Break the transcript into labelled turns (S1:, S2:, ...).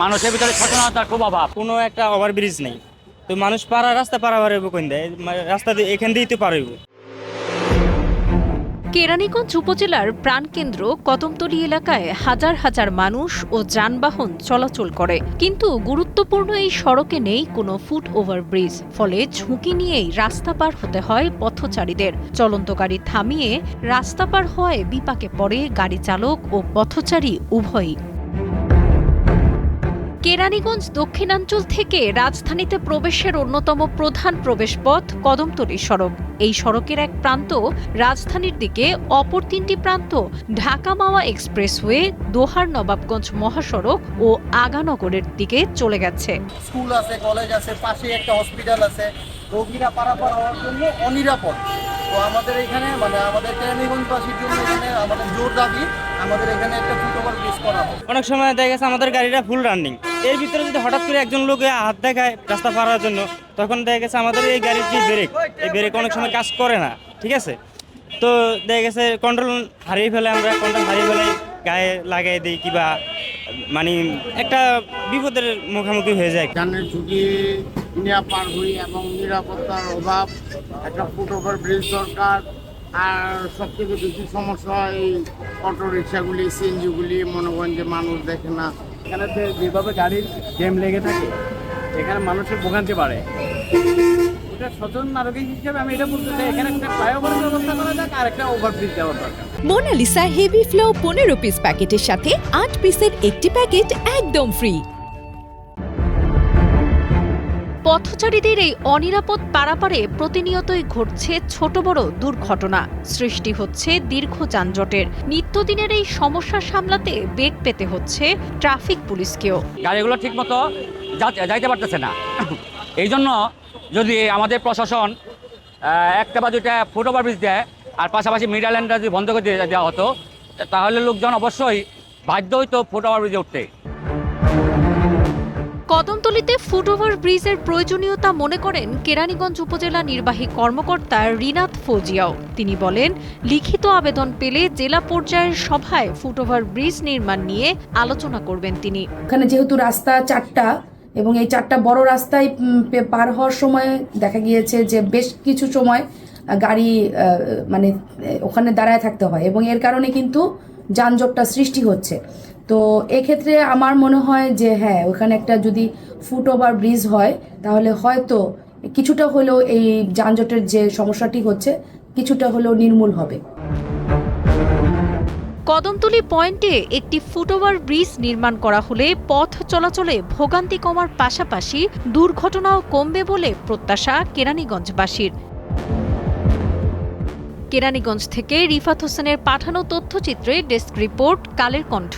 S1: মানুষের ভিতরে সচেতনতার খুব অভাব।
S2: কোনো একটা ওভারব্রিজ নেই, তো মানুষ রাস্তা পারাবার হইব কোন দেয়, রাস্তা এখান দিয়েই তো পার হইব।
S3: কেরানীগঞ্জ উপজেলার প্রাণকেন্দ্র কদমতলী এলাকায় হাজার হাজার মানুষ ও যানবাহন চলাচল করে, কিন্তু গুরুত্বপূর্ণ এই সড়কে নেই কোনো ফুট ওভারব্রিজ। ফলে ঝুঁকি নিয়েই রাস্তা পার হতে হয় পথচারীদের। চলন্ত গাড়ি থামিয়ে রাস্তা পার হওয়ায় বিপাকে পড়ে গাড়ি চালক ও পথচারী উভয়ই। কেরানীগঞ্জ দক্ষিণাঞ্চল থেকে রাজধানীতে প্রবেশের অন্যতম প্রধান প্রবেশপথ কদমতলী সড়ক। এই সড়কের এক প্রান্ত রাজধানীর দিকে, অপর তিনটি প্রান্ত ঢাকা মাওয়া এক্সপ্রেসওয়ে, দোহার নবাবগঞ্জ মহাসড়ক ও আগানগরের দিকে চলে গেছে।
S4: স্কুল আছে, কলেজ আছে, পাশে একটা হসপিটাল আছে, রোগীরা পারাপার হওয়ার জন্য অনিরাপদ। তো আমাদের এখানে আমাদের কেরানীগঞ্জবাসীর জন্য এখানে আমাদের জোর দাবি, আমাদের এখানে একটা ফুট ওভারব্রিজ করা হবে।
S2: অনেক সময় দেখা গেছে আমাদের গাড়িটা ফুল রানিং, এর ভিতরে যদি হঠাৎ করে একজন লোক হাত দেখায় রাস্তা পারার জন্য, তখন দেখা গেছে আমাদের এই গাড়ির যে ব্রেক, এই ব্রেক অনেক সময় কাজ করে না, ঠিক আছে। তো দেখা গেছে কন্ট্রোল হারিয়ে ফেলে, আমরা কন্ট্রোল হারিয়ে ফেলে গায়ে লাগাই দিই, কিংবা মানে একটা বিপদের মুখোমুখি হয়ে যায়।
S5: যানের ঝুঁকি নিয়ে পার হই এবং নিরাপত্তার অভাব, একটা ফুট ওভার ব্রিজ দরকার। আর সবথেকে বেশি সমস্যা হয় অটো রিক্সাগুলি, সিএনজিগুলি, মনে করেন যে মানুষ দেখে না।
S6: এখানে যেভাবে গাড়ির জ্যাম লেগে থাকে, এখানে মানুষের ভোগান্তি বাড়ে। এটা সচেতন নাগরিক হিসেবে আমি এটা বলতে চাই, এখানে একটা ফ্লাইওভারের ব্যবস্থা করা যাক আর একটা ওভারব্রিজ দেওয়া দরকার।
S7: মোনালিসা হেভি ফ্লো 15 পিস প্যাকেটের সাথে 8 পিসের একটি প্যাকেট একদম ফ্রি।
S3: পথচারীদের এই অনিরাপদ পারাপারে প্রতিনিয়তই ঘটছে ছোট বড় দুর্ঘটনা, সৃষ্টি হচ্ছে দীর্ঘ যানজটের। নিত্যদিনের এই সমস্যা সামলাতে বেগ পেতে হচ্ছে ট্রাফিক পুলিশকেও।
S1: গাড়িগুলো ঠিক মতো যাইতে পারতেছে না। এই জন্য যদি আমাদের প্রশাসন একটা বা দুইটা ফুট ওভারব্রিজ দেয়, আর পাশাপাশি মিডল লাইনটা যদি বন্ধ করে দেওয়া হতো, তাহলে লোকজন অবশ্যই বাধ্য হইতো ফুট ওভারব্রিজে উঠতে।
S3: কদমতলীতে ফুট ওভার ব্রিজের প্রয়োজনীয়তা মনে করেন কেরানীগঞ্জ উপজেলা নির্বাহী কর্মকর্তা রিনাত ফৌজিয়াও। তিনি বলেন, লিখিত আবেদন পেলে জেলা পর্যায়ের সভায় ফুট ওভার ব্রিজ নির্মাণ নিয়ে আলোচনা করবেন তিনি।
S8: ওখানে যেহেতু রাস্তা 4টা এবং এই 4টা বড় রাস্তায় পার হওয়ার সময় দেখা গিয়েছে যে বেশ কিছু সময় গাড়ি ওখানে দাঁড়ায় থাকতে হয় এবং এর কারণে কিন্তু যানজটটা সৃষ্টি হচ্ছে। তো এক্ষেত্রে আমার মনে হয় যে হ্যাঁ, ওখানে একটা যদি ফুট ওভার ব্রিজ হয় তাহলে হয়তো কিছুটা হলেও এই যানজটের যে সমস্যাটি হচ্ছে কিছুটা হলেও নির্মূল হবে।
S3: কদমতলী পয়েন্টে একটি ফুট ওভার ব্রিজ নির্মাণ করা হলে পথ চলাচলে ভোগান্তি কমার পাশাপাশি দুর্ঘটনাও কমবে বলে প্রত্যাশা কেরানীগঞ্জবাসীর। কেরানীগঞ্জ থেকে রিফাত হোসেনের পাঠানো তথ্যচিত্রে ডেস্ক রিপোর্ট, কালের কণ্ঠ।